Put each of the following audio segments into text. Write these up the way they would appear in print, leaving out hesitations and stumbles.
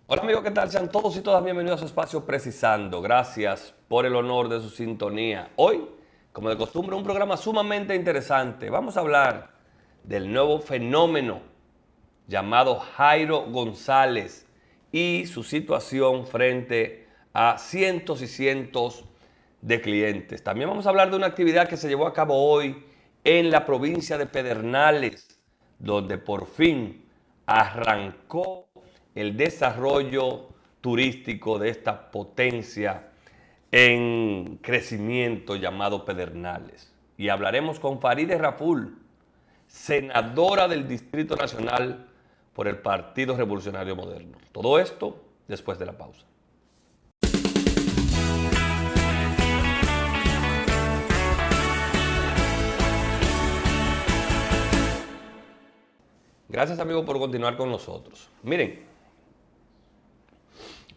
Hola amigos, ¿qué tal? Sean todos y todas bienvenidos a su espacio Precisando. Gracias por el honor de su sintonía. Hoy, como de costumbre, un programa sumamente interesante. Vamos a hablar del nuevo fenómeno llamado Jairo González y su situación frente a cientos y cientos de clientes. También vamos a hablar de una actividad que se llevó a cabo hoy en la provincia de Pedernales, donde por fin arrancó el desarrollo turístico de esta potencia en crecimiento llamado Pedernales. Y hablaremos con Farideh Raful, senadora del Distrito Nacional por el Partido Revolucionario Moderno. Todo esto después de la pausa. Gracias amigos por continuar con nosotros. Miren,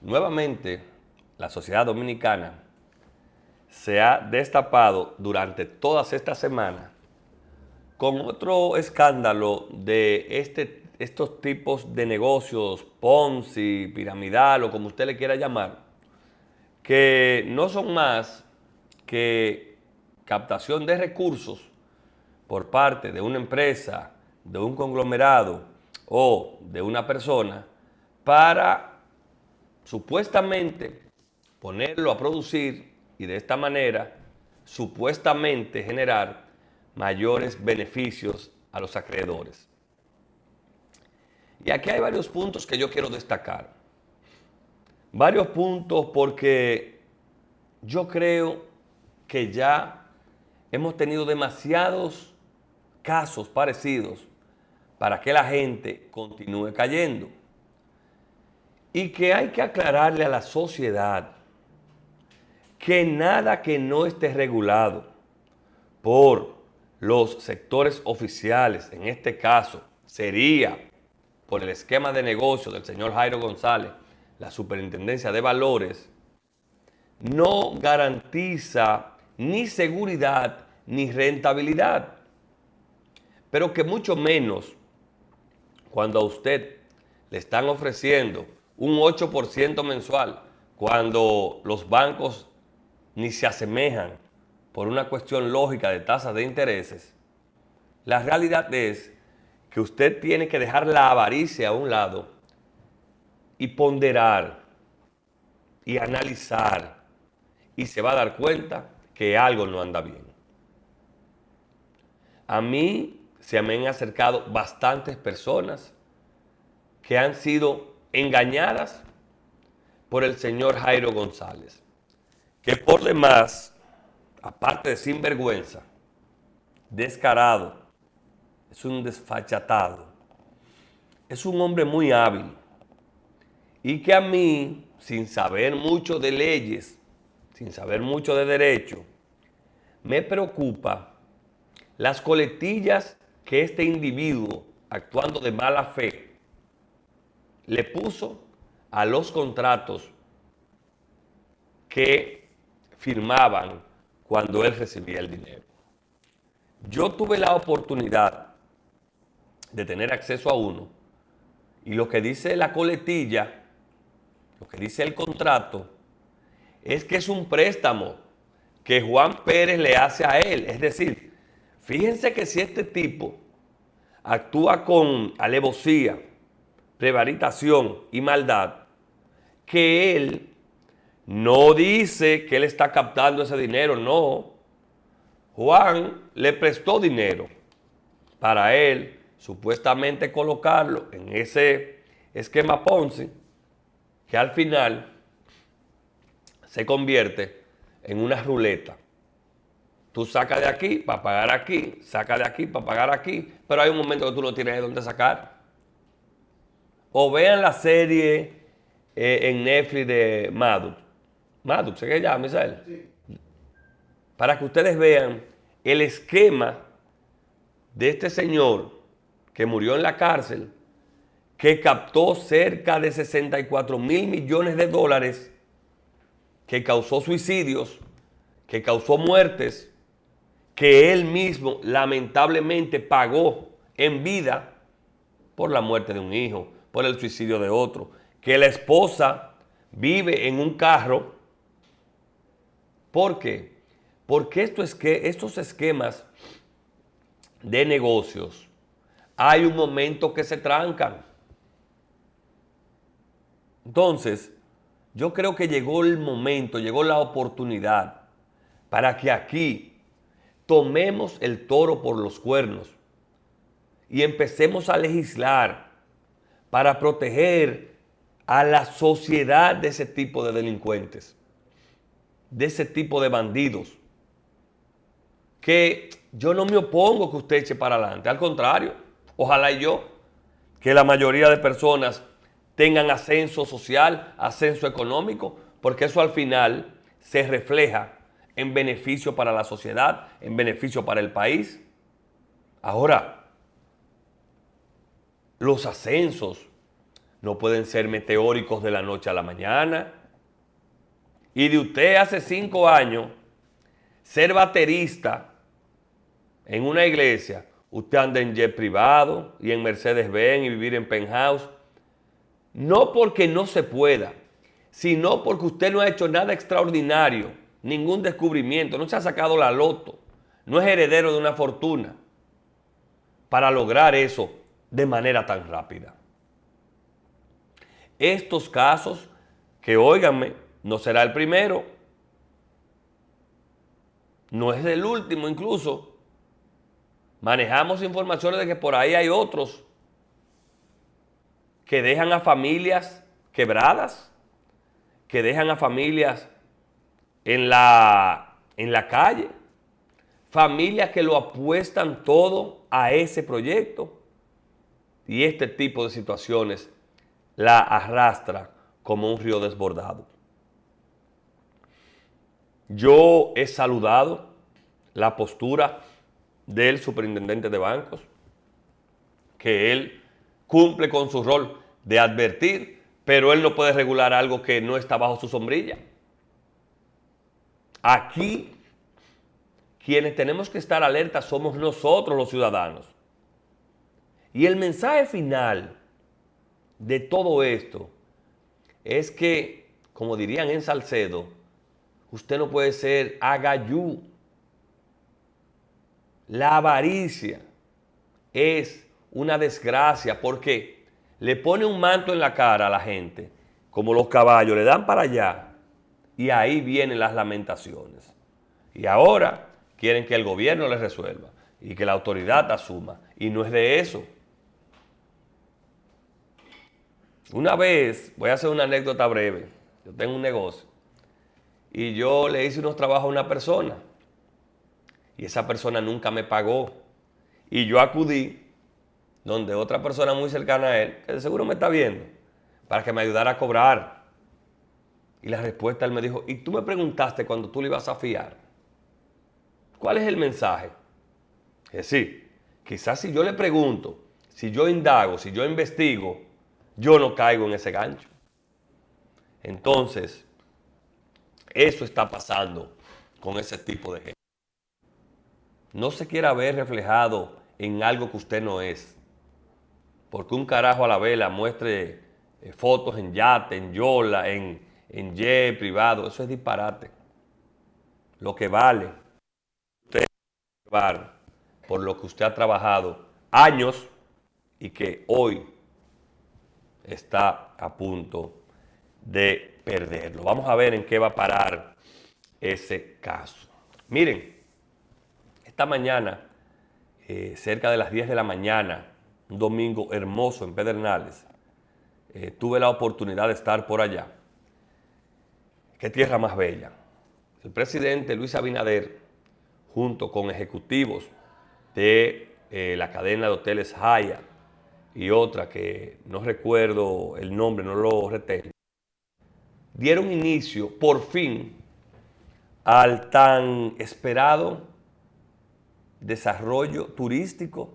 nuevamente la sociedad dominicana se ha destapado durante todas estas semanas con otro escándalo de estos tipos de negocios, Ponzi, piramidal o como usted le quiera llamar, que no son más que captación de recursos por parte de una empresa, de un conglomerado o de una persona para supuestamente ponerlo a producir y de esta manera supuestamente generar mayores beneficios a los acreedores. Y aquí hay varios puntos que yo quiero destacar. Varios puntos porque yo creo que ya hemos tenido demasiados casos parecidos para que la gente continúe cayendo. Y que hay que aclararle a la sociedad que nada que no esté regulado por los sectores oficiales, en este caso sería por el esquema de negocio del señor Jairo González, la Superintendencia de Valores, no garantiza ni seguridad ni rentabilidad. Pero que mucho menos cuando a usted le están ofreciendo un 8% mensual, cuando los bancos ni se asemejan por una cuestión lógica de tasas de intereses, la realidad es que usted tiene que dejar la avaricia a un lado y ponderar y analizar y se va a dar cuenta que algo no anda bien. A mí se me han acercado bastantes personas que han sido engañadas por el señor Jairo González, que por demás, aparte de sinvergüenza, descarado, es un desfachatado, es un hombre muy hábil y que a mí, sin saber mucho de leyes, sin saber mucho de derecho, me preocupa las coletillas que este individuo, actuando de mala fe, le puso a los contratos que firmaban cuando él recibía el dinero. Yo tuve la oportunidad de tener acceso a uno y lo que dice la coletilla, lo que dice el contrato, es que es un préstamo que Juan Pérez le hace a él. Es decir, fíjense que si este tipo actúa con alevosía, prevaricación y maldad, que él no dice que él está captando ese dinero, no. Juan le prestó dinero para él supuestamente colocarlo en ese esquema Ponzi que al final se convierte en una ruleta. Tú sacas de aquí para pagar aquí, sacas de aquí para pagar aquí, pero hay un momento que tú no tienes de dónde sacar. O vean la serie en Netflix de Maddox. Maddox, ¿se que llama, Misael? Sí. Para que ustedes vean el esquema de este señor que murió en la cárcel, que captó cerca de 64,000 millones de dólares, que causó suicidios, que causó muertes, que él mismo lamentablemente pagó en vida por la muerte de un hijo, por el suicidio de otro, que la esposa vive en un carro. ¿Por qué? Porque estos esquemas de negocios, hay un momento que se trancan. Entonces, yo creo que llegó el momento, llegó la oportunidad para que aquí tomemos el toro por los cuernos y empecemos a legislar para proteger a la sociedad de ese tipo de delincuentes, de ese tipo de bandidos. Que yo no me opongo que usted eche para adelante, al contrario, ojalá que la mayoría de personas tengan ascenso social, ascenso económico, porque eso al final se refleja en beneficio para la sociedad, en beneficio para el país. Ahora, los ascensos no pueden ser meteóricos de la noche a la mañana. Y de usted hace 5 años ser baterista en una iglesia, usted anda en jet privado y en Mercedes-Benz y vivir en penthouse. No porque no se pueda, sino porque usted no ha hecho nada extraordinario, ningún descubrimiento, no se ha sacado la loto, no es heredero de una fortuna para lograr eso de manera tan rápida. Estos casos, que óiganme, no será el primero, no es el último incluso. Manejamos informaciones de que por ahí hay otros que dejan a familias quebradas, que dejan a familias en la calle, familias que lo apuestan todo a ese proyecto, y este tipo de situaciones la arrastra como un río desbordado. Yo he saludado la postura del superintendente de bancos, que él cumple con su rol de advertir, pero él no puede regular algo que no está bajo su sombrilla. Aquí, quienes tenemos que estar alerta somos nosotros los ciudadanos. Y el mensaje final de todo esto es que, como dirían en Salcedo, usted no puede ser agayú. La avaricia es una desgracia porque le pone un manto en la cara a la gente, como los caballos, le dan para allá y ahí vienen las lamentaciones. Y ahora quieren que el gobierno les resuelva y que la autoridad asuma, y no es de eso. Una vez, voy a hacer una anécdota breve, yo tengo un negocio y yo le hice unos trabajos a una persona y esa persona nunca me pagó y yo acudí donde otra persona muy cercana a él, que de seguro me está viendo, para que me ayudara a cobrar. Y la respuesta él me dijo, ¿y tú me preguntaste cuando tú le ibas a fiar? ¿Cuál es el mensaje? Es decir, quizás si yo le pregunto, si yo indago, si yo investigo, yo no caigo en ese gancho. Entonces, eso está pasando con ese tipo de gente. No se quiera ver reflejado en algo que usted no es. Porque un carajo a la vela muestre fotos en yate, en yola, en jet privado, eso es disparate. Lo que vale usted llevar por lo que usted ha trabajado años y que hoy está a punto de perderlo. Vamos a ver en qué va a parar ese caso. Miren, esta mañana, cerca de las 10 de la mañana, un domingo hermoso en Pedernales, tuve la oportunidad de estar por allá. Qué tierra más bella. El presidente Luis Abinader, junto con ejecutivos de la cadena de hoteles Hyatt y otra que no recuerdo el nombre, no lo retengo, dieron inicio por fin al tan esperado desarrollo turístico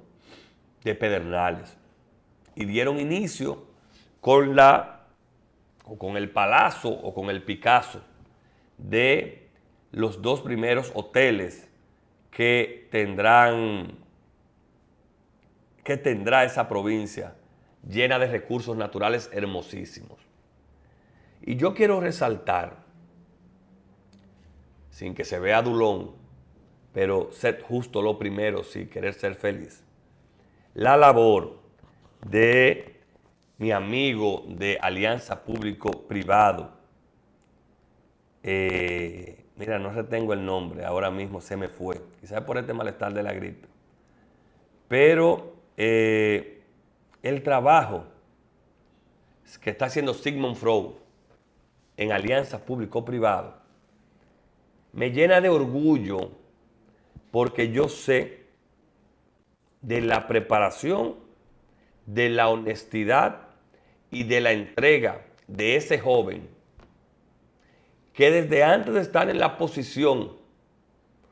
de Pedernales y dieron inicio con el palazo o con el Picasso de los 2 primeros hoteles que tendrá esa provincia llena de recursos naturales hermosísimos. Y yo quiero resaltar, sin que se vea dulón, pero ser justo lo primero, si querer ser feliz, la labor de mi amigo de Alianza Público-Privado. Mira, no retengo el nombre, ahora mismo se me fue, quizás por este malestar de la gripe. Pero el trabajo que está haciendo Sigmund Freud en Alianza Público-Privado me llena de orgullo, porque yo sé de la preparación, de la honestidad y de la entrega de ese joven que desde antes de estar en la posición,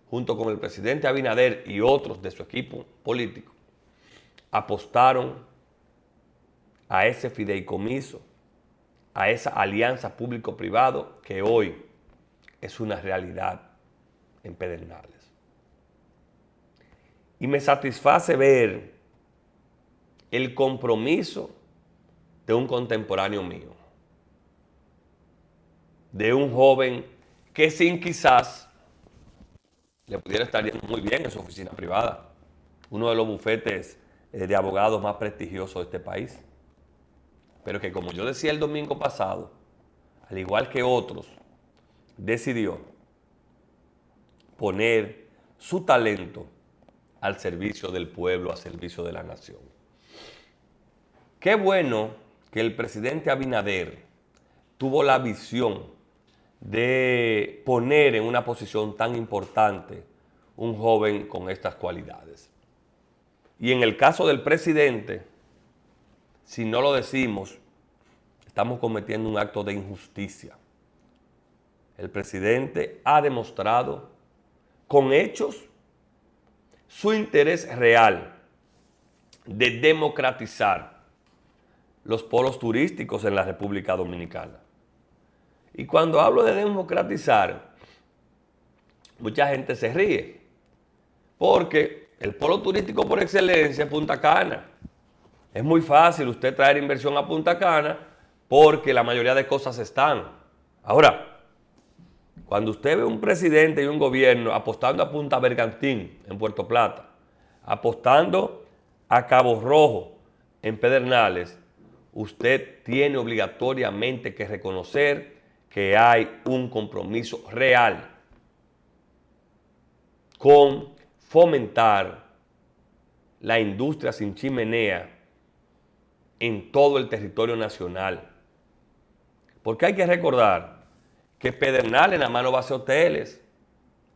junto con el presidente Abinader y otros de su equipo político, apostaron a ese fideicomiso, a esa alianza público-privado que hoy es una realidad en Pedernales. Y me satisface ver el compromiso de un contemporáneo mío, de un joven que sin quizás le pudiera estar yendo muy bien en su oficina privada, uno de los bufetes de abogados más prestigiosos de este país, pero que, como yo decía el domingo pasado, al igual que otros, decidió poner su talento al servicio del pueblo, al servicio de la nación. Qué bueno que el presidente Abinader tuvo la visión de poner en una posición tan importante un joven con estas cualidades. Y en el caso del presidente, si no lo decimos, estamos cometiendo un acto de injusticia. El presidente ha demostrado con hechos su interés real de democratizar los polos turísticos en la República Dominicana. Y cuando hablo de democratizar, mucha gente se ríe, porque el polo turístico por excelencia es Punta Cana. Es muy fácil usted traer inversión a Punta Cana porque la mayoría de cosas están. Ahora, cuando usted ve un presidente y un gobierno apostando a Punta Bergantín en Puerto Plata, apostando a Cabo Rojo en Pedernales, usted tiene obligatoriamente que reconocer que hay un compromiso real con fomentar la industria sin chimenea en todo el territorio nacional. Porque hay que recordar que Pedernales nada más no va a ser hoteles,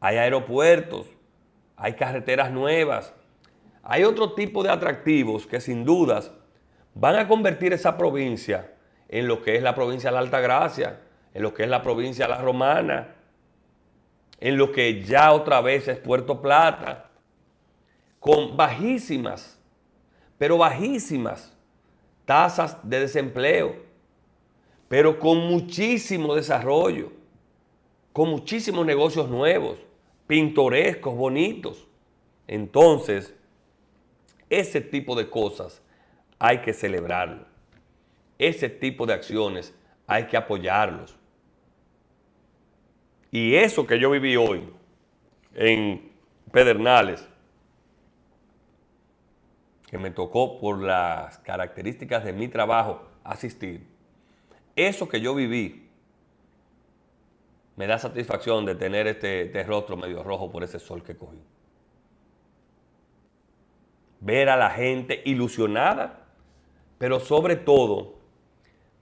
hay aeropuertos, hay carreteras nuevas, hay otro tipo de atractivos que sin dudas van a convertir esa provincia en lo que es la provincia de la Altagracia, en lo que es la provincia de La Romana, en lo que ya otra vez es Puerto Plata, con bajísimas, pero bajísimas tasas de desempleo, pero con muchísimo desarrollo, con muchísimos negocios nuevos, pintorescos, bonitos. Entonces, ese tipo de cosas hay que celebrarlo. Ese tipo de acciones hay que apoyarlos. Y eso que yo viví hoy en Pedernales, que me tocó por las características de mi trabajo asistir, eso que yo viví me da satisfacción de tener este rostro medio rojo por ese sol que cogí. Ver a la gente ilusionada, pero sobre todo,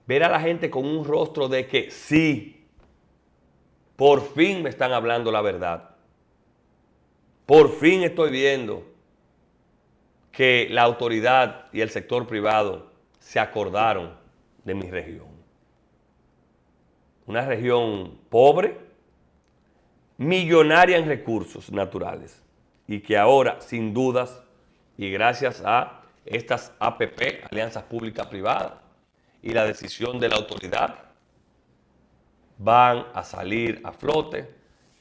ver a la gente con un rostro de que sí, por fin me están hablando la verdad. Por fin estoy viendo que la autoridad y el sector privado se acordaron de mi región. Una región pobre, millonaria en recursos naturales, y que ahora, sin dudas, y gracias a estas APP, alianzas públicas privadas, y la decisión de la autoridad, van a salir a flote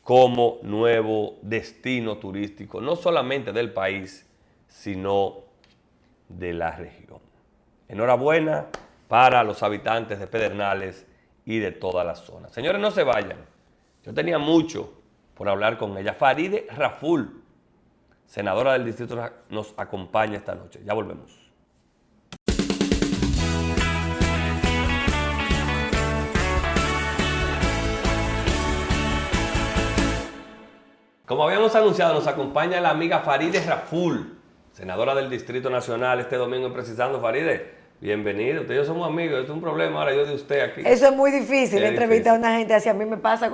como nuevo destino turístico, no solamente del país, sino de la región. Enhorabuena para los habitantes de Pedernales y de toda la zona. Señores, no se vayan. Yo tenía mucho por hablar con ella. Farideh Raful, senadora del distrito, nos acompaña esta noche. Ya volvemos. Como habíamos anunciado, nos acompaña la amiga Farideh Raful, senadora del Distrito Nacional, este domingo en Precisando. Farideh, bienvenido. Usted y yo somos amigos. Esto es un problema ahora yo de usted aquí. Eso es muy difícil, entrevistar a una gente así. A mí me pasa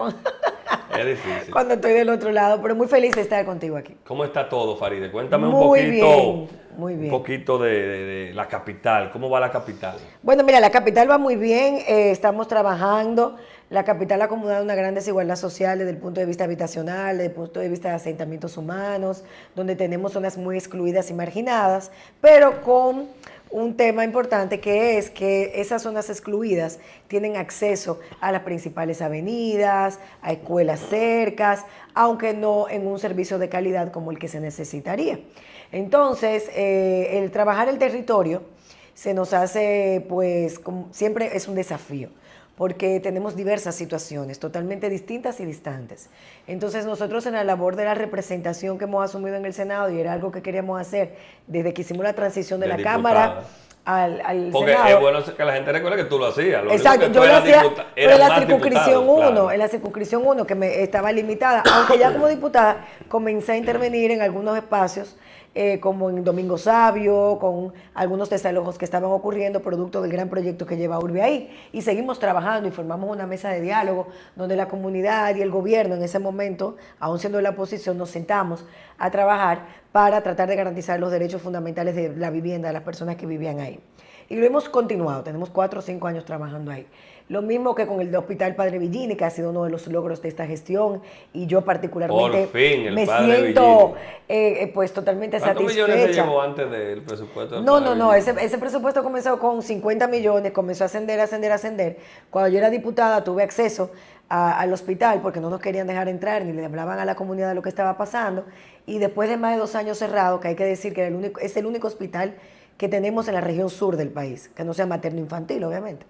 es difícil. Cuando estoy del otro lado, pero muy feliz de estar contigo aquí. ¿Cómo está todo, Farideh? Cuéntame muy un poquito, muy bien. Un poquito de la capital. ¿Cómo va la capital? Bueno, mira, la capital va muy bien. Estamos trabajando. La capital ha acumulado una gran desigualdad social desde el punto de vista habitacional, desde el punto de vista de asentamientos humanos, donde tenemos zonas muy excluidas y marginadas, pero con un tema importante que es que esas zonas excluidas tienen acceso a las principales avenidas, a escuelas cercas, aunque no en un servicio de calidad como el que se necesitaría. Entonces, el trabajar el territorio se nos hace, pues, como siempre es un desafío, porque tenemos diversas situaciones totalmente distintas y distantes. Entonces nosotros en la labor de la representación que hemos asumido en el Senado, y era algo que queríamos hacer desde que hicimos la transición de la Cámara al porque Senado. Es bueno que la gente recuerde que tú lo hacías. Exacto, yo lo hacía, pero en la circunscripción 1, claro. En la circunscripción 1, que me estaba limitada, aunque ya como diputada comencé a intervenir en algunos espacios, como en Domingo Sabio, con algunos desalojos que estaban ocurriendo producto del gran proyecto que lleva Urbe ahí. Y seguimos trabajando y formamos una mesa de diálogo donde la comunidad y el gobierno en ese momento, aún siendo de la oposición, nos sentamos a trabajar para tratar de garantizar los derechos fundamentales de la vivienda de las personas que vivían ahí. Y lo hemos continuado, tenemos 4 o 5 años trabajando ahí. Lo mismo que con el Hospital Padre Villini, que ha sido uno de los logros de esta gestión, y yo particularmente Por fin, me Padre siento pues totalmente satisfecha. ¿Cuántos millones se llevó antes del presupuesto? No, ese presupuesto comenzó con 50 millones, comenzó a ascender. Cuando yo era diputada tuve acceso al hospital porque no nos querían dejar entrar ni le hablaban a la comunidad de lo que estaba pasando, y después de más de 2 años cerrado, que hay que decir que es el único hospital que tenemos en la región sur del país, que no sea materno-infantil, obviamente.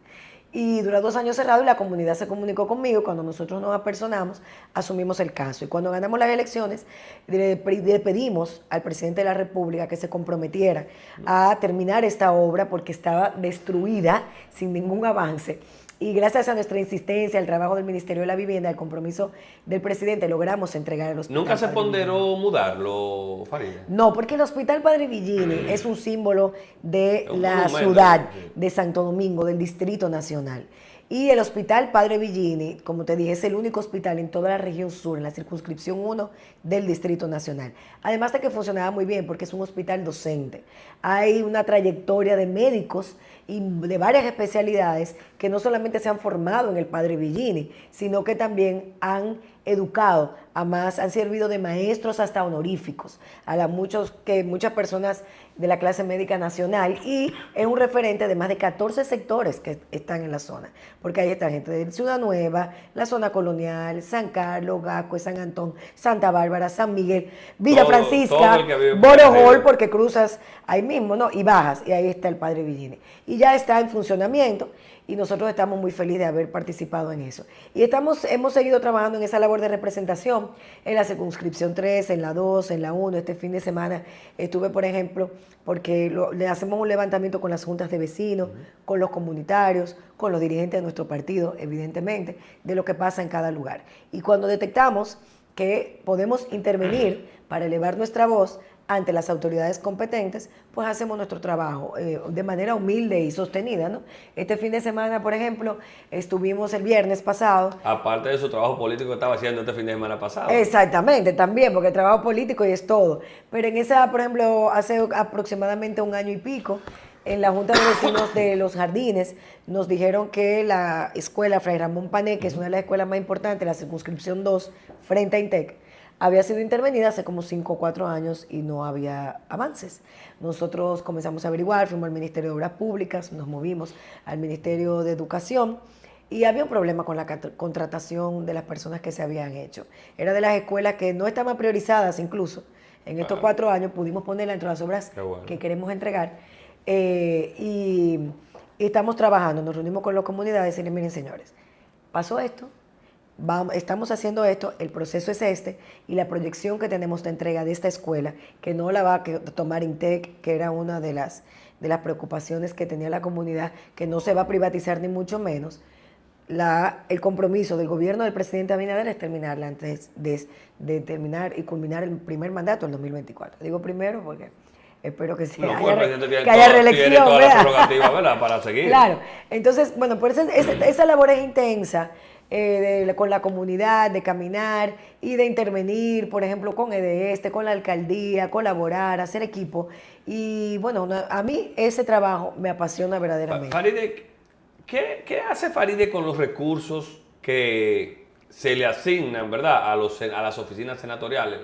Y duró 2 años cerrado y la comunidad se comunicó conmigo. Cuando nosotros nos apersonamos, asumimos el caso. Y cuando ganamos las elecciones, le pedimos al presidente de la República que se comprometiera a terminar esta obra porque estaba destruida, sin ningún avance. Y gracias a nuestra insistencia, al trabajo del Ministerio de la Vivienda, al compromiso del presidente, logramos entregar el hospital. ¿Nunca se ponderó mudarlo, Farideh? No, porque el Hospital Padre Villini es un símbolo de la ciudad de Santo Domingo, del Distrito Nacional. Y el Hospital Padre Villini, como te dije, es el único hospital en toda la región sur, en la circunscripción 1 del Distrito Nacional. Además de que funcionaba muy bien, porque es un hospital docente. Hay una trayectoria de médicos y de varias especialidades que no solamente se han formado en el Padre Villini, sino que también han educado a más, han servido de maestros hasta honoríficos a muchas personas de la clase médica nacional, y es un referente de más de 14 sectores que están en la zona, porque ahí está gente de Ciudad Nueva, la zona colonial, San Carlos, Gascue, San Antón, Santa Bárbara, San Miguel, Villa Francisca, Borojol, porque cruzas ahí mismo, ¿no? Y bajas, y ahí está el Padre Villini. Y ya está en funcionamiento, y nosotros estamos muy felices de haber participado en eso. Y hemos seguido trabajando en esa labor de representación en la circunscripción 3, en la 2, en la 1. Este fin de semana estuve, por ejemplo, porque le hacemos un levantamiento con las juntas de vecinos, con los comunitarios, con los dirigentes de nuestro partido, evidentemente, de lo que pasa en cada lugar. Y cuando detectamos que podemos intervenir para elevar nuestra voz ante las autoridades competentes, pues hacemos nuestro trabajo de manera humilde y sostenida, ¿no? Este fin de semana, por ejemplo, estuvimos el viernes pasado. Aparte de su trabajo político que estaba haciendo este fin de semana pasado. Exactamente, también, porque el trabajo político y es todo. Pero en esa, por ejemplo, hace aproximadamente 1 año y pico, en la Junta de Vecinos de Los Jardines, nos dijeron que la escuela Fray Ramón Pané, que es una de las escuelas más importantes de la circunscripción 2, frente a INTEC, había sido intervenida hace como 5 o 4 años y no había avances. Nosotros comenzamos a averiguar, fuimos al Ministerio de Obras Públicas, nos movimos al Ministerio de Educación y había un problema con la contratación de las personas que se habían hecho. Era de las escuelas que no estaban priorizadas incluso. En estos 4 años pudimos ponerla entre las obras que queremos entregar y estamos trabajando, nos reunimos con las comunidades y les miren, señores, pasó esto, estamos haciendo esto, el proceso es este, y la proyección que tenemos de entrega de esta escuela, que no la va a tomar INTEC, que era una de las preocupaciones que tenía la comunidad, que no se va a privatizar ni mucho menos. El compromiso del gobierno del presidente Abinader es terminarla antes de terminar y culminar el primer mandato en 2024. Digo primero porque espero que sí, haya reelección. Tiene toda la prerrogativa, ¿verdad?, para seguir. Claro. Entonces, bueno, por eso esa labor es intensa, con la comunidad, de caminar y de intervenir, por ejemplo, con EDESTE, con la alcaldía, colaborar, hacer equipo. Y bueno, a mí ese trabajo me apasiona verdaderamente. Faride, ¿qué hace Faride con los recursos que se le asignan, ¿verdad?, a las oficinas senatoriales,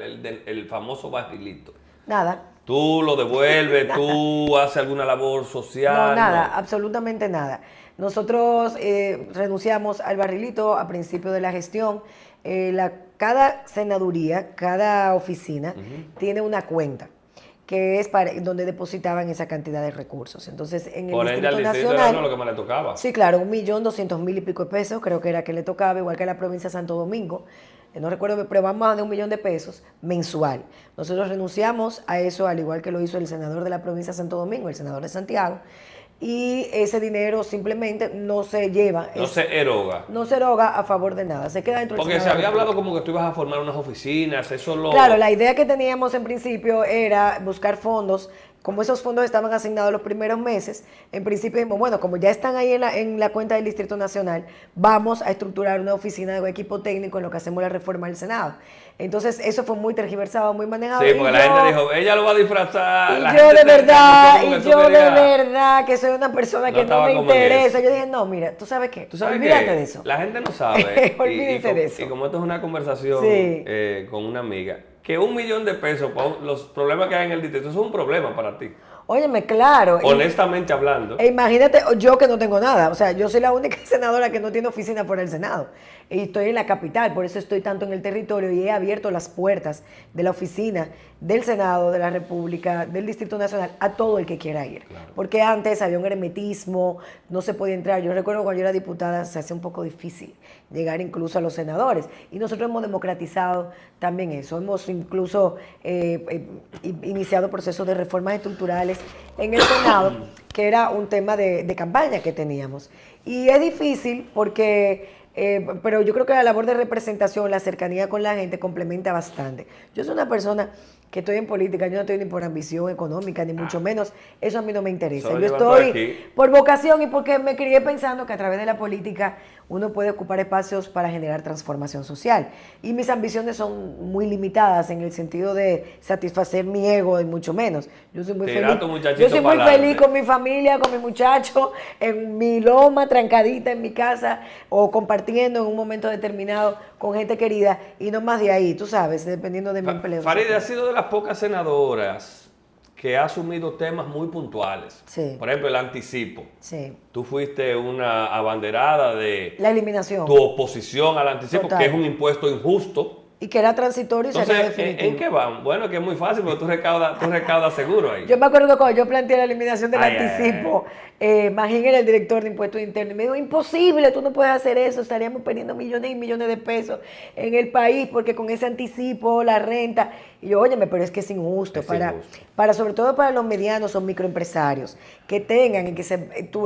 el famoso barrilito? Nada. ¿Tú lo devuelves? ¿Tú haces alguna labor social? No, nada, absolutamente nada. Nosotros renunciamos al barrilito a principio de la gestión. Cada senaduría, cada oficina tiene una cuenta que es donde depositaban esa cantidad de recursos. Entonces, en el Distrito Nacional, era lo que más le tocaba. Sí, claro, 1.200.000 y pico de pesos, creo que era que le tocaba, igual que a la provincia de Santo Domingo. No recuerdo, pero vamos a de 1 millón de pesos mensual. Nosotros renunciamos a eso, al igual que lo hizo el senador de la provincia de Santo Domingo, el senador de Santiago, y ese dinero simplemente no se lleva. No se eroga. No se eroga a favor de nada, se queda dentro del Porque se había hablado como que tú ibas a formar unas oficinas, eso lo... Claro, la idea que teníamos en principio era buscar fondos. Como esos fondos estaban asignados los primeros meses, en principio dijimos, bueno, como ya están ahí en la cuenta del Distrito Nacional, vamos a estructurar una oficina de equipo técnico en lo que hacemos la reforma del Senado. Entonces, eso fue muy tergiversado, muy manejado. Sí, porque la gente dijo, ella lo va a disfrazar. Y yo de verdad que soy una persona que no me interesa. Yo dije, no, mira, ¿tú sabes qué? Olvídate de eso. La gente no sabe. Olvídense de eso. Y como esto es una conversación con una amiga, que 1 millón de pesos para los problemas que hay en el distrito, eso es un problema para ti. Óyeme, claro. Honestamente hablando. Imagínate, yo que no tengo nada. O sea, yo soy la única senadora que no tiene oficina por el Senado. Y estoy en la capital, por eso estoy tanto en el territorio y he abierto las puertas de la oficina del Senado, de la República, del Distrito Nacional, a todo el que quiera ir. Claro. Porque antes había un hermetismo, no se podía entrar. Yo recuerdo cuando yo era diputada, se hacía un poco difícil llegar incluso a los senadores. Y nosotros hemos democratizado también eso. Hemos incluso iniciado procesos de reformas estructurales en el Senado, que era un tema de campaña que teníamos. Y es difícil porque... pero yo creo que la labor de representación, la cercanía con la gente complementa bastante. Yo soy una persona que estoy en política, yo no estoy ni por ambición económica, ni mucho menos, eso a mí no me interesa. Yo estoy por vocación y porque me crié pensando que a través de la política uno puede ocupar espacios para generar transformación social. Y mis ambiciones son muy limitadas en el sentido de satisfacer mi ego y mucho menos. Yo soy muy feliz. Yo soy muy feliz con mi familia, con mi muchacho, en mi loma, trancadita en mi casa o compartiendo en un momento determinado con gente querida y no más de ahí, tú sabes, dependiendo de mi empleo. Faride ha sido de las pocas senadoras que ha asumido temas muy puntuales. Sí. Por ejemplo, el anticipo. Sí. Tú fuiste una abanderada de la eliminación. Tu oposición al anticipo, Total. Que es un impuesto injusto. Y que era transitorio y sería definitivo. ¿En qué van? Bueno, que es muy fácil, porque tú recaudas seguro ahí. Yo me acuerdo que cuando yo planteé la eliminación del anticipo, Magín era el director de impuestos internos y me dijo, imposible, tú no puedes hacer eso, estaríamos perdiendo millones y millones de pesos en el país porque con ese anticipo, la renta. Y yo, óyeme, pero es que es injusto, sobre todo para los medianos o microempresarios que tengan y que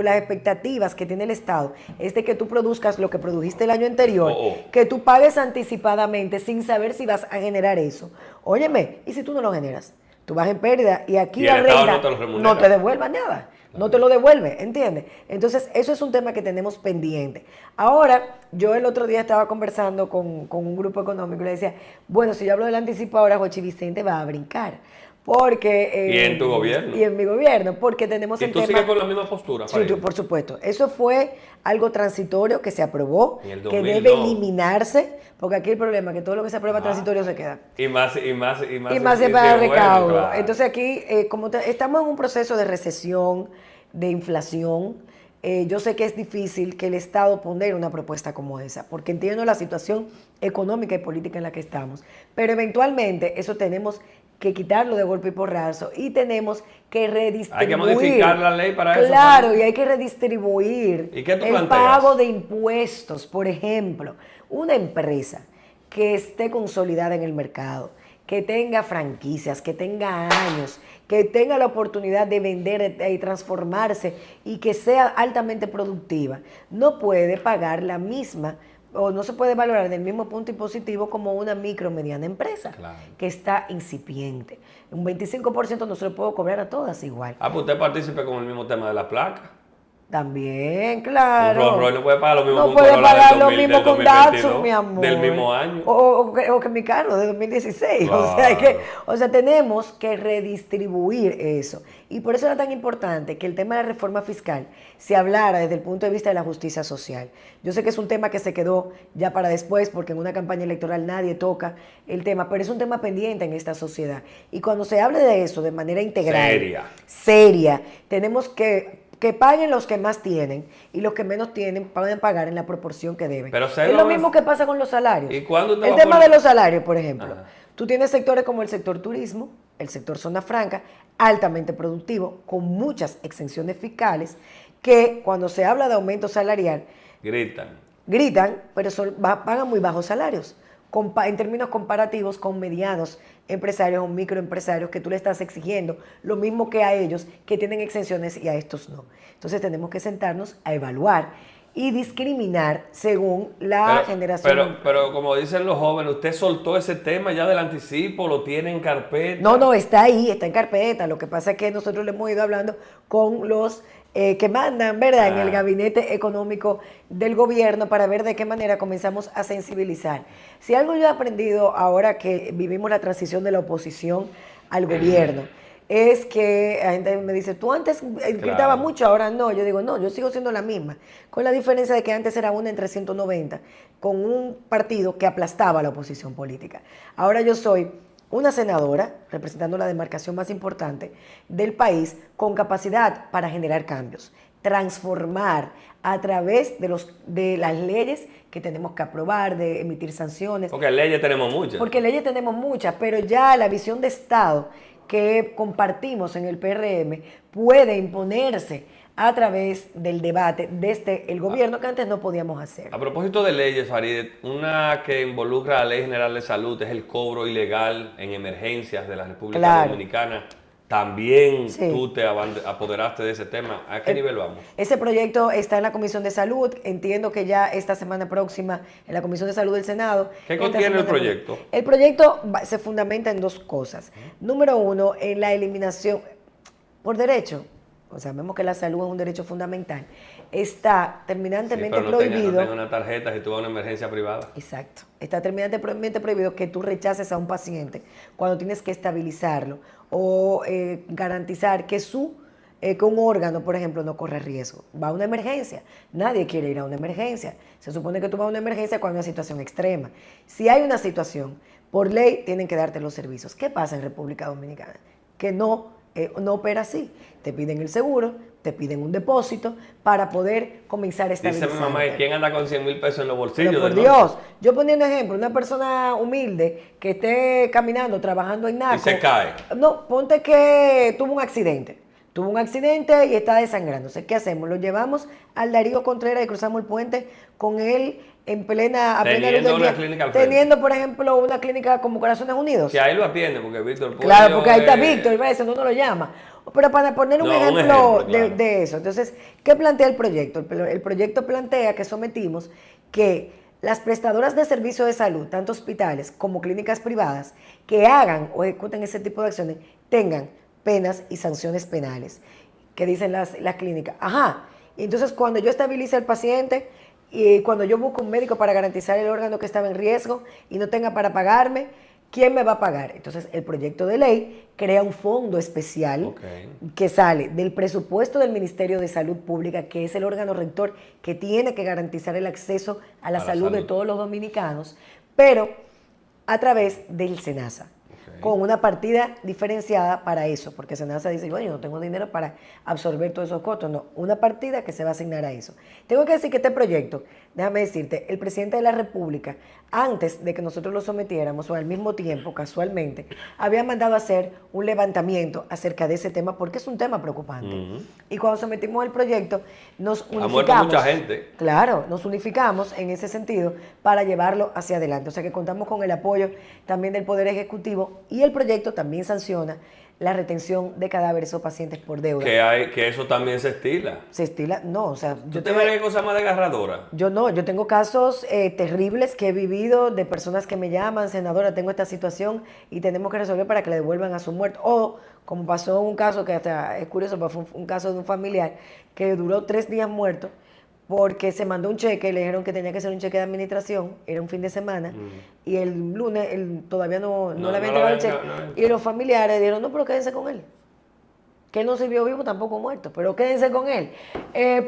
las expectativas que tiene el Estado es de que tú produzcas lo que produjiste el año anterior, que tú pagues anticipadamente sin saber si vas a generar eso. Óyeme, ¿y si tú no lo generas? Tú vas en pérdida y aquí la renta no te devuelva nada. No te lo devuelve, ¿entiendes? Entonces, eso es un tema que tenemos pendiente. Ahora, yo el otro día estaba conversando con un grupo económico y le decía, bueno, si yo hablo del anticipo ahora, Jochi Vicente va a brincar. Porque, ¿Y en tu gobierno? Y en mi gobierno, porque tenemos el tema... ¿Y tú sigues con la misma postura? Sí, por supuesto. Eso fue algo transitorio que se aprobó, que debe eliminarse, porque aquí el problema es que todo lo que se aprueba transitorio se queda. Y más se paga el recaudo. Claro. Entonces aquí, como estamos en un proceso de recesión, de inflación, yo sé que es difícil que el Estado ponga una propuesta como esa, porque entiendo la situación económica y política en la que estamos, pero eventualmente eso tenemos que quitarlo de golpe y porrazo y tenemos que redistribuir. Hay que modificar la ley para eso. Claro, y hay que redistribuir ¿Y qué tú el planteas? pago de impuestos. Por ejemplo, una empresa que esté consolidada en el mercado, que tenga franquicias, que tenga años, que tenga la oportunidad de vender y transformarse y que sea altamente productiva, no puede pagar la misma o no se puede valorar en el mismo punto impositivo como una micro o mediana empresa que está incipiente. Un 25% no se lo puedo cobrar a todas igual. Ah, pues usted participe con el mismo tema de la placa. También, claro. Un Rolls Royce no puede pagar lo mismo no que un puede Corolla pagar del lo 2000, mismo del con 2022, Datsun, mi amor. del mismo año. O que mi carro de 2016. Claro. O sea, tenemos que redistribuir eso. Y por eso era tan importante que el tema de la reforma fiscal se hablara desde el punto de vista de la justicia social. Yo sé que es un tema que se quedó ya para después, porque en una campaña electoral nadie toca el tema, pero es un tema pendiente en esta sociedad. Y cuando se hable de eso de manera integral, seria, tenemos que paguen los que más tienen y los que menos tienen pueden pagar en la proporción que deben. Pero es lo mismo que pasa con los salarios. ¿Y cuándo el tema de los salarios, por ejemplo. Ajá. Tú tienes sectores como el sector turismo, el sector zona franca, altamente productivo, con muchas exenciones fiscales, que cuando se habla de aumento salarial, gritan, pero pagan muy bajos salarios. En términos comparativos con medianos empresarios o microempresarios que tú le estás exigiendo lo mismo que a ellos que tienen exenciones y a estos no. Entonces tenemos que sentarnos a evaluar y discriminar según la generación. Pero como dicen los jóvenes, usted soltó ese tema ya del anticipo, lo tiene en carpeta. No, está ahí, está en carpeta. Lo que pasa es que nosotros le hemos ido hablando con los que mandan, ¿verdad?, en el gabinete económico del gobierno para ver de qué manera comenzamos a sensibilizar. Si algo yo he aprendido ahora que vivimos la transición de la oposición al gobierno, es que la gente me dice, tú antes gritaba mucho, ahora no. Yo digo, no, yo sigo siendo la misma, con la diferencia de que antes era una entre 190, con un partido que aplastaba a la oposición política. Ahora yo soy una senadora, representando la demarcación más importante del país, con capacidad para generar cambios, transformar a través de las leyes que tenemos que aprobar, de emitir sanciones. Porque leyes tenemos muchas. Pero ya la visión de Estado que compartimos en el PRM puede imponerse a través del debate desde el gobierno que antes no podíamos hacer. A propósito de leyes, Farid, una que involucra la Ley General de Salud es el cobro ilegal en emergencias de la República Dominicana. También tú te apoderaste de ese tema. ¿A qué nivel vamos? Ese proyecto está en la Comisión de Salud. Entiendo que ya esta semana próxima en la Comisión de Salud del Senado. ¿Qué contiene el proyecto? El proyecto se fundamenta en dos cosas. Número uno, en la eliminación por derecho. O sea, vemos que la salud es un derecho fundamental. Está terminantemente prohibido. No tenga una tarjeta si tú vas a una emergencia privada. Exacto. Está terminantemente prohibido que tú rechaces a un paciente cuando tienes que estabilizarlo o garantizar que que un órgano, por ejemplo, no corre riesgo. Va a una emergencia. Nadie quiere ir a una emergencia. Se supone que tú vas a una emergencia cuando hay una situación extrema. Si hay una situación, por ley tienen que darte los servicios. ¿Qué pasa en República Dominicana? Que no opera así. Te piden el seguro, te piden un depósito para poder comenzar a estabilizar. Dice mi mamá, ¿quién anda con 100,000 pesos en los bolsillos? Pero por Dios, yo poniendo ejemplo, una persona humilde que esté caminando, trabajando en NACO. Y se cae. No, ponte que tuvo un accidente. Y está desangrándose. ¿Qué hacemos? Lo llevamos al Darío Contreras y cruzamos el puente con él en plena teniendo una clínica al frente. Teniendo, por ejemplo, una clínica como Corazones Unidos. Que ahí lo atiende, porque Víctor Pollo. Claro, porque ahí está Víctor, y veces no lo llama. Pero para poner un ejemplo claro. de eso. Entonces, ¿qué plantea el proyecto? El proyecto plantea que sometimos que las prestadoras de servicios de salud, tanto hospitales como clínicas privadas, que hagan o ejecuten ese tipo de acciones, tengan penas y sanciones penales. ¿Qué dicen las clínicas? Y entonces cuando yo estabilice al paciente y cuando yo busco un médico para garantizar el órgano que estaba en riesgo y no tenga para pagarme, ¿quién me va a pagar? Entonces el proyecto de ley crea un fondo especial que sale del presupuesto del Ministerio de Salud Pública, que es el órgano rector que tiene que garantizar el acceso a la salud de todos los dominicanos, pero a través del SENASA. con una partida diferenciada para eso, porque SENASA dice, bueno, yo no tengo dinero para absorber todos esos costos, no, una partida que se va a asignar a eso. Tengo que decir que este proyecto, déjame decirte, el presidente de la República, antes de que nosotros lo sometiéramos, o al mismo tiempo, casualmente, había mandado a hacer un levantamiento acerca de ese tema, porque es un tema preocupante. Y cuando sometimos el proyecto, nos unificamos. Ha muerto mucha gente. Claro, nos unificamos en ese sentido para llevarlo hacia adelante. O sea que contamos con el apoyo también del Poder Ejecutivo y el proyecto también sanciona la retención de cadáveres o pacientes por deuda. Que eso también se estila. ¿Se estila? No, o sea... ¿Tú te ves qué cosa más desgarradora? Yo no, yo tengo casos terribles que he vivido de personas que me llaman, senadora, tengo esta situación y tenemos que resolver para que le devuelvan a su muerto. O, como pasó un caso que hasta es curioso, fue un caso de un familiar que duró 3 días muerto porque se mandó un cheque, le dijeron que tenía que ser un cheque de administración, era un fin de semana, y el lunes todavía no le habían entregado el cheque. Y los familiares dijeron, no, pero quédense con él. Que él no se vio vivo, tampoco muerto, pero quédense con él.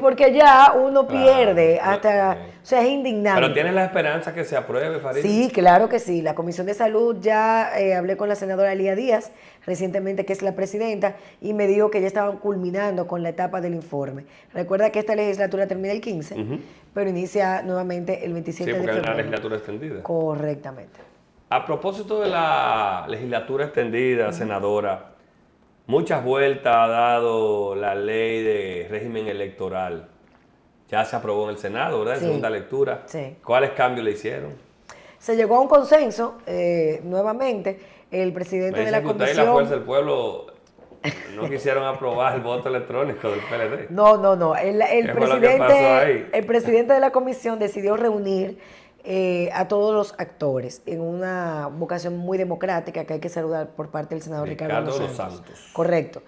Porque ya uno pierde hasta... O sea, es indignante. Pero ¿tienes la esperanza que se apruebe, Farid? Sí, claro que sí. La Comisión de Salud, ya hablé con la senadora Lía Díaz, recientemente, que es la presidenta, y me dijo que ya estaban culminando con la etapa del informe. Recuerda que esta legislatura termina el 15, pero inicia nuevamente el 27 de febrero. Sí, porque es una legislatura extendida. Correctamente. A propósito de la legislatura extendida, senadora, muchas vueltas ha dado la ley de régimen electoral. Ya se aprobó en el Senado, ¿verdad? En segunda lectura. Sí. ¿Cuáles cambios le hicieron? Se llegó a un consenso, nuevamente, el presidente de la comisión... Usted y la Fuerza del Pueblo no quisieron aprobar el voto electrónico del PLD. No. El presidente de la comisión decidió reunir a todos los actores en una vocación muy democrática que hay que saludar por parte del senador Ricardo Los Santos. Correcto.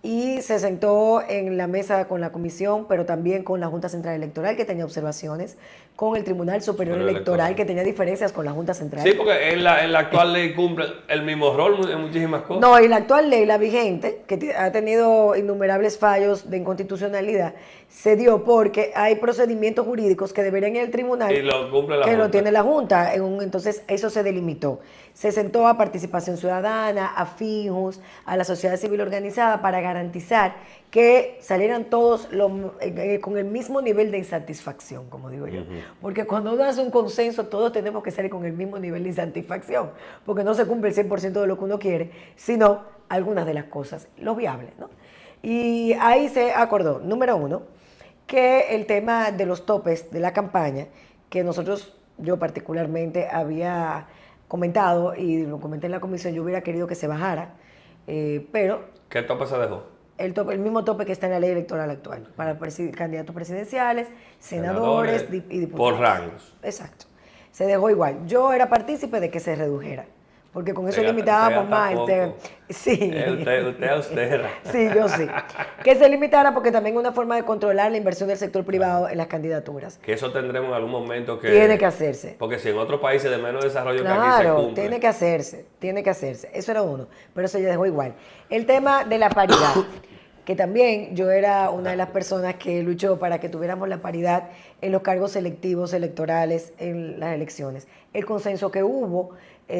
Y se sentó en la mesa con la comisión, pero también con la Junta Central Electoral, que tenía observaciones, con el Tribunal Superior Electoral, que tenía diferencias con la Junta Central. Sí, porque en la actual ley cumple el mismo rol en muchísimas cosas. No, y la actual ley, la vigente, que ha tenido innumerables fallos de inconstitucionalidad, se dio porque hay procedimientos jurídicos que deberían ir al tribunal, y lo cumple la que Junta. lo tiene la Junta. Entonces, eso se delimitó. Se sentó a Participación Ciudadana, a FIJUS, a la sociedad civil organizada para garantizar que salieran todos con el mismo nivel de insatisfacción, como digo yo. Porque cuando uno hace un consenso, todos tenemos que salir con el mismo nivel de insatisfacción, porque no se cumple el 100% de lo que uno quiere, sino algunas de las cosas, lo viable, ¿no? Y ahí se acordó, número 1, que el tema de los topes de la campaña, que yo particularmente había comentado, y lo comenté en la comisión, yo hubiera querido que se bajara, pero... ¿Qué tope se dejó? El mismo tope que está en la ley electoral actual, para candidatos presidenciales, senadores y diputados. Por rangos. Exacto. Se dejó igual. Yo era partícipe de que se redujera, porque con eso limitábamos más el tema. Sí. Usted austera. Sí, yo sí. Que se limitara porque también es una forma de controlar la inversión del sector privado en las candidaturas. Que eso tendremos en algún momento que... Tiene que hacerse. Porque si en otros países de menos desarrollo que aquí se Claro, cumple. tiene que hacerse. Eso era uno, pero eso ya dejó igual. El tema de la paridad, que también yo era una de las personas que luchó para que tuviéramos la paridad en los cargos selectivos electorales en las elecciones. El consenso que hubo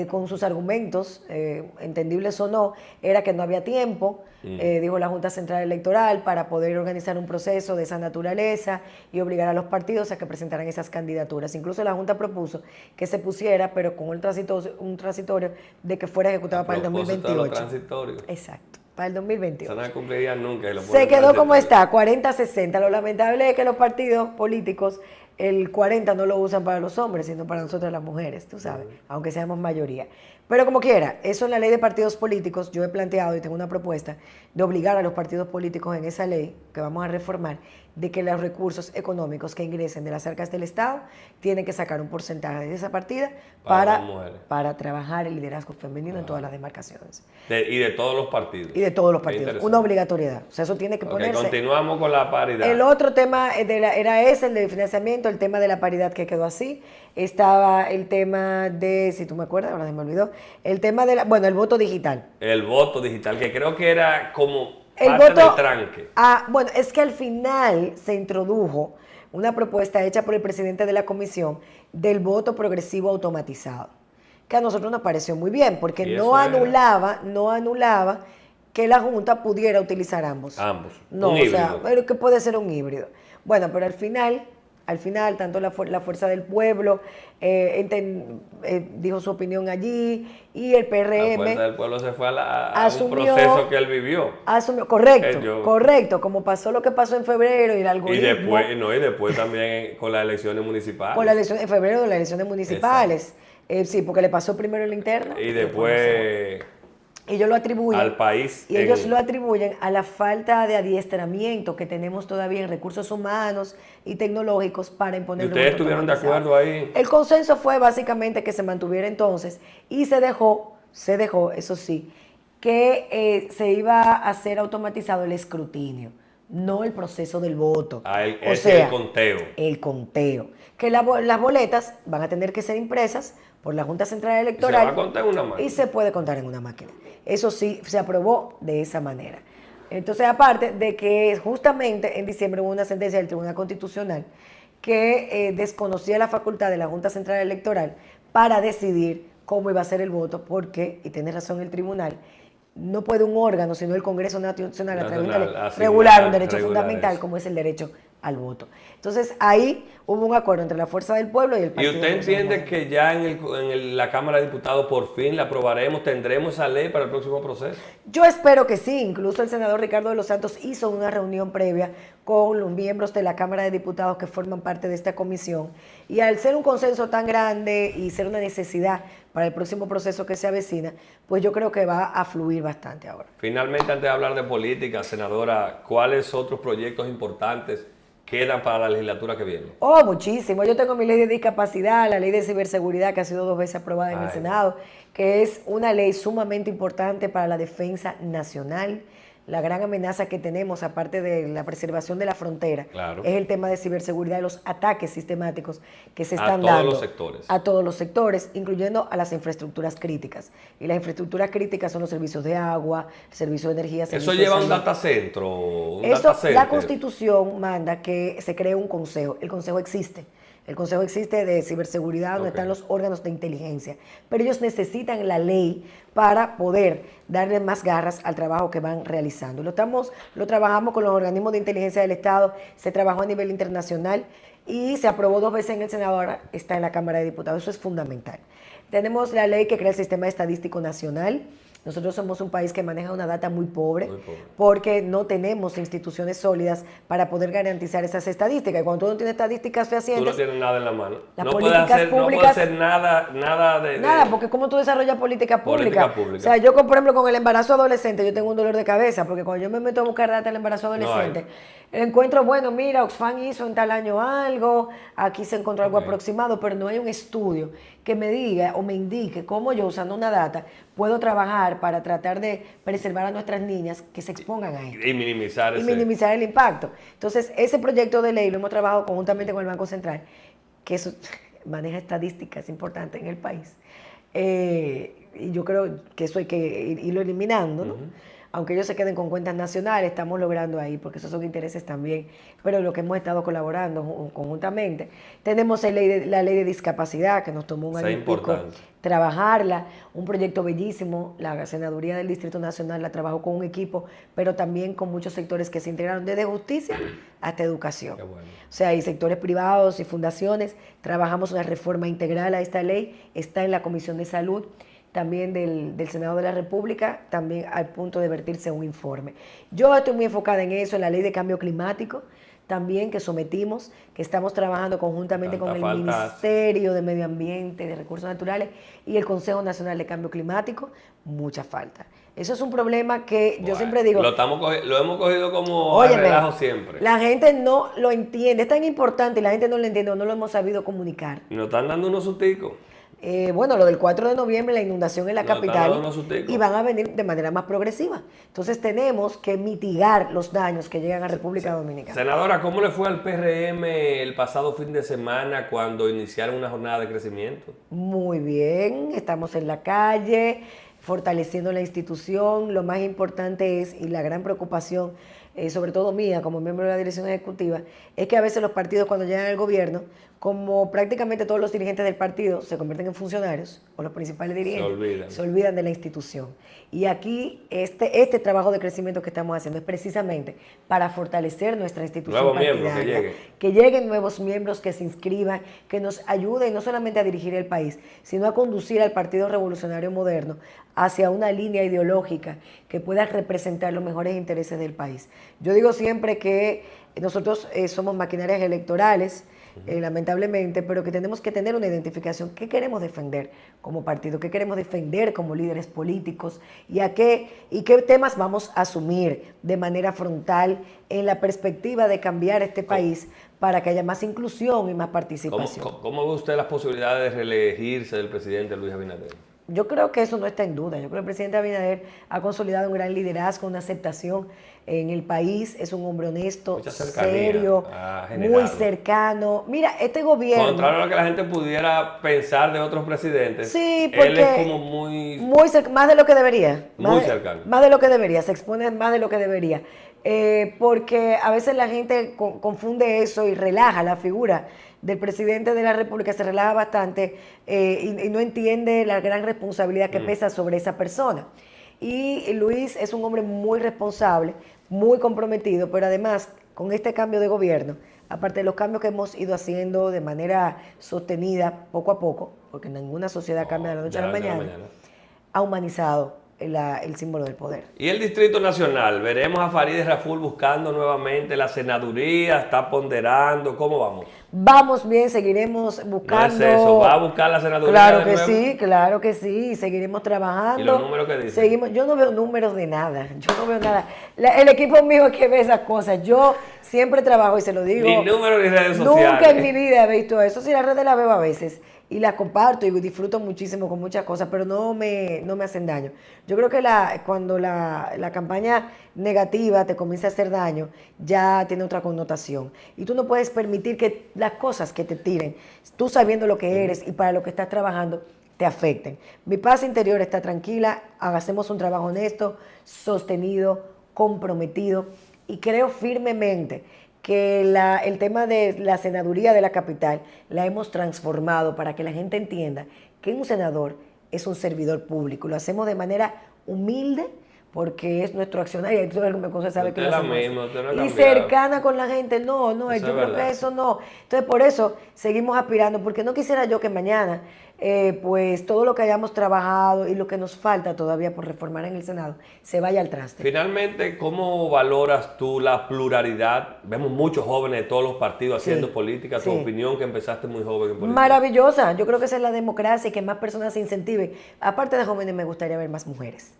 con sus argumentos, entendibles o no, era que no había tiempo, dijo la Junta Central Electoral, para poder organizar un proceso de esa naturaleza y obligar a los partidos a que presentaran esas candidaturas. Incluso la Junta propuso que se pusiera, pero con un transitorio de que fuera ejecutado para el 2028. Transitorio. Exacto. Para el 2028. Eso no cumpliría nunca. Se quedó como está, 40-60. Lo lamentable es que los partidos políticos, el 40 no lo usan para los hombres, sino para nosotras las mujeres, tú sabes, aunque seamos mayoría. Pero como quiera, eso en la ley de partidos políticos, yo he planteado y tengo una propuesta de obligar a los partidos políticos en esa ley, que vamos a reformar, de que los recursos económicos que ingresen de las arcas del Estado tienen que sacar un porcentaje de esa partida para trabajar el liderazgo femenino en todas las demarcaciones. Y de todos los partidos. Y de todos los partidos. Una obligatoriedad. O sea, eso tiene que ponerse. Continuamos con la paridad. El otro tema era ese, el de financiamiento, el tema de la paridad que quedó así. Estaba el tema de, si tú me acuerdas, ahora se me olvidó, el tema de el voto digital. El voto digital, que creo que era como el parte voto, del tranque. Es que al final se introdujo una propuesta hecha por el presidente de la comisión del voto progresivo automatizado, que a nosotros nos pareció muy bien, porque Y no eso era. no anulaba que la Junta pudiera utilizar ambos. Ambos. No, Un o sea, híbrido. pero que puede ser un híbrido. Bueno, pero al final, tanto la Fuerza del Pueblo dijo su opinión allí y el La PRM Fuerza del Pueblo se fue a un asumió, proceso que él vivió. correcto, Yo- correcto, como pasó lo que pasó en febrero y el Y algoritmo después, no, y después también con las elecciones municipales. con la elección en febrero de las elecciones municipales. Sí, porque le pasó primero en la interna Y después la segunda. después Ellos lo atribuyen, al país. y ellos lo atribuyen a la falta de adiestramiento que tenemos todavía en recursos humanos y tecnológicos para ¿Y imponer un ustedes voto estuvieron de automatizado. acuerdo ahí? El consenso fue básicamente que se mantuviera entonces y se dejó, eso sí, que se iba a hacer automatizado el escrutinio, no el proceso del voto. O Es sea, el conteo. el conteo. Que las boletas van a tener que ser impresas por la Junta Central Se Electoral. va a contar en una máquina. Y se puede contar en una máquina. Eso sí, se aprobó de esa manera. Entonces, aparte de que justamente en diciembre hubo una sentencia del Tribunal Constitucional que desconocía la facultad de la Junta Central Electoral para decidir cómo iba a ser el voto, porque, y tiene razón el tribunal, no puede un órgano, sino el Congreso Nacional, a través de una ley, regular un derecho fundamental eso. como es el derecho al voto. Entonces, ahí hubo un acuerdo entre la Fuerza del Pueblo y el ¿Y Partido usted entiende Revolucionario que ya en la Cámara de Diputados por fin la aprobaremos, tendremos esa ley para el próximo proceso? Yo espero que sí, incluso el senador Ricardo de los Santos hizo una reunión previa con los miembros de la Cámara de Diputados que forman parte de esta comisión y al ser un consenso tan grande y ser una necesidad para el próximo proceso que se avecina, pues yo creo que va a fluir bastante ahora. Finalmente, antes de hablar de política, senadora, ¿cuáles otros proyectos importantes quedan para la legislatura que viene? Oh, muchísimo. Yo tengo mi ley de discapacidad, la ley de ciberseguridad que ha sido 2 veces aprobada en el Senado, que es una ley sumamente importante para la defensa nacional. La gran amenaza que tenemos, aparte de la preservación de la frontera, Claro. es el tema de ciberseguridad y los ataques sistemáticos que se están A todos dando los sectores. a todos los sectores, incluyendo a las infraestructuras críticas. Y las infraestructuras críticas son los servicios de agua, el servicio de energía, Eso servicio lleva de un salud. data centro, un Eso, data center. la Constitución manda que se cree un consejo. El consejo existe. El consejo existe de ciberseguridad, donde están los órganos de inteligencia. Pero ellos necesitan la ley para poder darle más garras al trabajo que van realizando. Lo trabajamos con los organismos de inteligencia del Estado, se trabajó a nivel internacional y se aprobó 2 veces en el Senado, ahora está en la Cámara de Diputados. Eso es fundamental. Tenemos la ley que crea el Sistema Estadístico Nacional. Nosotros somos un país que maneja una data muy pobre, porque no tenemos instituciones sólidas para poder garantizar esas estadísticas. Y cuando tú no tienes estadísticas Tú no fehacientes, tienes nada en la mano. las No puedes políticas hacer, no puedes públicas- hacer nada de... nada, porque ¿cómo tú desarrollas política pública? Política pública. O sea, yo, por ejemplo, con el embarazo adolescente, yo tengo un dolor de cabeza, porque cuando yo me meto a buscar data del embarazo adolescente, encuentro, bueno, mira, Oxfam hizo en tal año algo, aquí se encontró algo aproximado, pero no hay un estudio que me diga o me indique cómo yo, usando una data, puedo trabajar para tratar de preservar a nuestras niñas que se expongan a esto Y minimizar y ese... minimizar el impacto. Entonces, ese proyecto de ley lo hemos trabajado conjuntamente con el Banco Central, que eso maneja estadísticas importantes en el país. Y yo creo que eso hay que irlo eliminando, ¿no? Aunque ellos se queden con cuentas nacionales, estamos logrando ahí, porque esos son intereses también, pero lo que hemos estado colaborando conjuntamente. Tenemos la ley de discapacidad, que nos tomó un año y pico trabajarla, un proyecto bellísimo, la Senaduría del Distrito Nacional la trabajó con un equipo, pero también con muchos sectores que se integraron desde justicia hasta educación. Qué bueno. O sea, hay sectores privados y fundaciones, trabajamos una reforma integral a esta ley, está en la Comisión de Salud, también del Senado de la República, también al punto de vertirse un informe. Yo estoy muy enfocada en eso, en la ley de cambio climático, también que sometimos, que estamos trabajando conjuntamente con el Ministerio de Medio Ambiente, de Recursos Naturales y el Consejo Nacional de Cambio Climático, mucha falta. Eso es un problema que yo siempre digo... Lo hemos cogido como a relajo siempre. La gente no lo entiende, es tan importante y la gente no lo entiende o no lo hemos sabido comunicar. Y nos están dando unos susticos. Bueno, lo del 4 de noviembre, la inundación en la capital, y van a venir de manera más progresiva. Entonces tenemos que mitigar los daños que llegan a República Dominicana. Senadora, ¿cómo le fue al PRM el pasado fin de semana cuando iniciaron una jornada de crecimiento? Muy bien, estamos en la calle, fortaleciendo la institución. Lo más importante es, y la gran preocupación sobre todo mía como miembro de la dirección ejecutiva, es que a veces los partidos cuando llegan al gobierno, como prácticamente todos los dirigentes del partido se convierten en funcionarios, o los principales dirigentes, se olvidan de la institución. Y aquí este trabajo de crecimiento que estamos haciendo es precisamente para fortalecer nuestra institución partidaria, que lleguen nuevos miembros, que se inscriban, que nos ayuden no solamente a dirigir el país, sino a conducir al Partido Revolucionario Moderno hacia una línea ideológica que pueda representar los mejores intereses del país. Yo digo siempre que nosotros somos maquinarias electorales, lamentablemente, pero que tenemos que tener una identificación. ¿Qué queremos defender como partido? ¿Qué queremos defender como líderes políticos? ¿Y qué temas vamos a asumir de manera frontal en la perspectiva de cambiar este país para que haya más inclusión y más participación? ¿Cómo ve usted las posibilidades de reelegirse del presidente Luis Abinader? Yo creo que eso no está en duda. Yo creo que el presidente Abinader ha consolidado un gran liderazgo, una aceptación en el país. Es un hombre honesto, serio, muy cercano. Mira, este gobierno... Contrario a lo que la gente pudiera pensar de otros presidentes, sí, porque él es como muy más de lo que debería. Muy cercano. Más de lo que debería, se expone más de lo que debería. Porque a veces la gente confunde eso y relaja la figura del presidente de la República, se relaja bastante y no entiende la gran responsabilidad que pesa sobre esa persona. Y Luis es un hombre muy responsable, muy comprometido, pero además con este cambio de gobierno, aparte de los cambios que hemos ido haciendo de manera sostenida poco a poco, porque ninguna sociedad cambia de la noche a la mañana, ha humanizado el símbolo del poder. Y el Distrito Nacional, veremos a Farideh Raful buscando nuevamente la senaduría, está ponderando, ¿cómo vamos? Vamos bien, seguiremos buscando. No es eso, ¿va a buscar la senaduría? Claro que sí, seguiremos trabajando. ¿Y los números que dicen? Yo no veo números de nada, el equipo mío es que ve esas cosas, yo siempre trabajo y se lo digo. Ni números ni redes sociales. Nunca en mi vida he visto eso, sí, las redes las veo a veces y las comparto y disfruto muchísimo con muchas cosas, pero no me hacen daño. Yo creo que cuando la campaña negativa te comienza a hacer daño, ya tiene otra connotación. Y tú no puedes permitir que las cosas que te tiren, tú sabiendo lo que eres y para lo que estás trabajando, te afecten. Mi paz interior está tranquila, hacemos un trabajo honesto, sostenido, comprometido, y creo firmemente que el tema de la senaduría de la capital la hemos transformado para que la gente entienda que un senador es un servidor público. Lo hacemos de manera humilde porque es nuestro accionario. Todo el mundo sabe que lo hacemos y cercana con la gente. No, yo creo que eso no. Entonces, por eso seguimos aspirando, porque no quisiera yo que mañana pues todo lo que hayamos trabajado y lo que nos falta todavía por reformar en el Senado se vaya al traste. Finalmente, ¿cómo valoras tú la pluralidad? Vemos muchos jóvenes de todos los partidos haciendo política. Tu opinión, que empezaste muy joven en política. Maravillosa. Yo creo que esa es la democracia y que más personas se incentiven. Aparte de jóvenes, me gustaría ver más mujeres.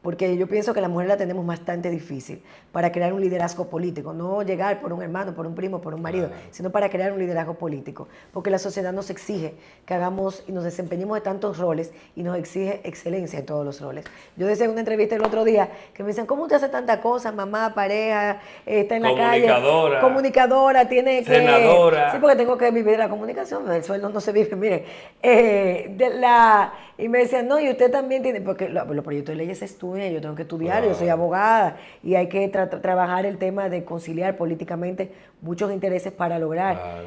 Porque yo pienso que la mujer la tenemos bastante difícil para crear un liderazgo político, no llegar por un hermano, por un primo, por un marido, sino para crear un liderazgo político, porque la sociedad nos exige que hagamos y nos desempeñemos de tantos roles y nos exige excelencia en todos los roles. Yo decía en una entrevista el otro día que me dicen, ¿cómo usted hace tantas cosas? Mamá, pareja, está en la calle, comunicadora, tiene que... Senadora. Sí, porque tengo que vivir de la comunicación, el sueldo no se vive, miren. Y me decían, no, y usted también tiene, porque los proyectos de leyes se estudian, yo tengo que estudiar, yo soy abogada y hay que trabajar el tema de conciliar políticamente muchos intereses para lograr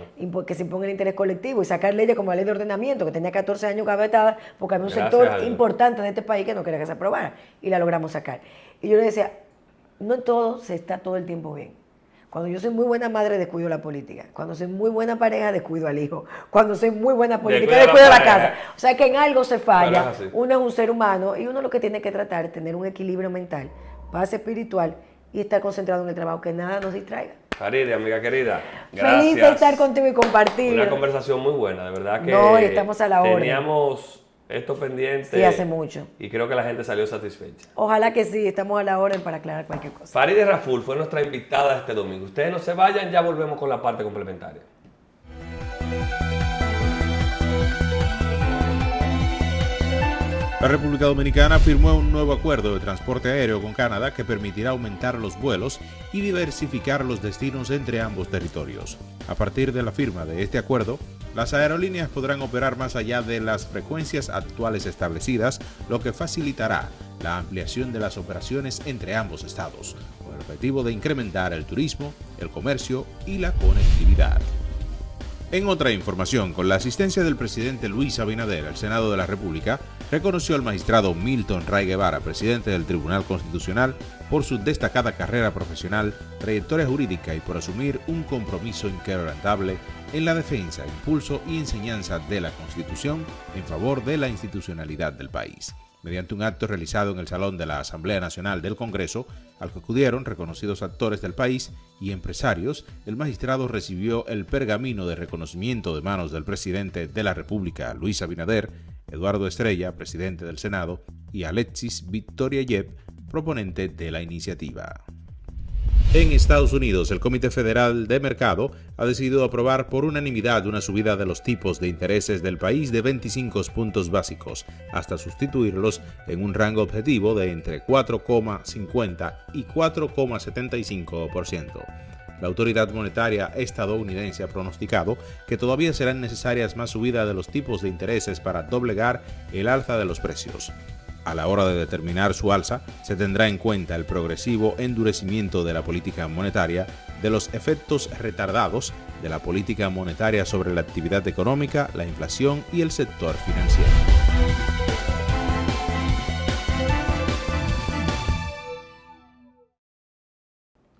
que se imponga el interés colectivo y sacar leyes como la ley de ordenamiento, que tenía 14 años gavetada porque había un sector importante de este país que no quería que se aprobara y la logramos sacar. Y yo le decía, no en todo se está todo el tiempo bien. Cuando yo soy muy buena madre, descuido la política. Cuando soy muy buena pareja, descuido al hijo. Cuando soy muy buena política, descuido la casa. O sea que en algo se falla. Uno es un ser humano y uno lo que tiene que tratar es tener un equilibrio mental, paz espiritual y estar concentrado en el trabajo, que nada nos distraiga. Farideh, amiga querida, gracias. Feliz de estar contigo y compartir. Una conversación muy buena, de verdad que no, estamos a la hora. Teníamos esto pendiente. Sí, hace mucho. Y creo que la gente salió satisfecha. Ojalá que sí, estamos a la orden para aclarar cualquier cosa. Farideh Raful fue nuestra invitada este domingo. Ustedes no se vayan, ya volvemos con la parte complementaria. La República Dominicana firmó un nuevo acuerdo de transporte aéreo con Canadá que permitirá aumentar los vuelos y diversificar los destinos entre ambos territorios. A partir de la firma de este acuerdo, las aerolíneas podrán operar más allá de las frecuencias actuales establecidas, lo que facilitará la ampliación de las operaciones entre ambos estados. Con el el objetivo de incrementar el turismo, el comercio y la conectividad. En otra información, con la asistencia del presidente Luis Abinader, el Senado de la República reconoció al magistrado Milton Ray Guevara, presidente del Tribunal Constitucional, por su destacada carrera profesional, trayectoria jurídica y por asumir un compromiso inquebrantable en la defensa, impulso y enseñanza de la Constitución en favor de la institucionalidad del país. Mediante un acto realizado en el Salón de la Asamblea Nacional del Congreso, al que acudieron reconocidos actores del país y empresarios, el magistrado recibió el pergamino de reconocimiento de manos del presidente de la República, Luis Abinader, Eduardo Estrella, presidente del Senado, y Alexis Victoria Yep, proponente de la iniciativa. En Estados Unidos, el Comité Federal de Mercado ha decidido aprobar por unanimidad una subida de los tipos de intereses del país de 25 puntos básicos, hasta sustituirlos en un rango objetivo de entre 4,50 y 4,75%. La autoridad monetaria estadounidense ha pronosticado que todavía serán necesarias más subidas de los tipos de intereses para doblegar el alza de los precios. A la hora de determinar su alza, se tendrá en cuenta el progresivo endurecimiento de la política monetaria, de los efectos retardados de la política monetaria sobre la actividad económica, la inflación y el sector financiero.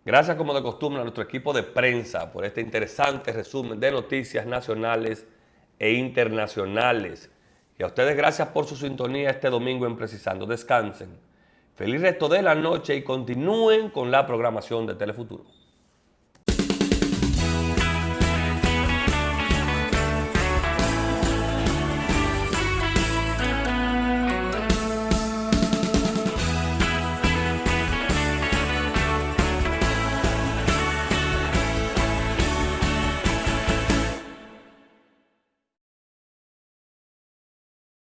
Gracias, como de costumbre, a nuestro equipo de prensa por este interesante resumen de noticias nacionales e internacionales. Y a ustedes gracias por su sintonía este domingo en Precisando. Descansen. Feliz resto de la noche y continúen con la programación de Telefuturo.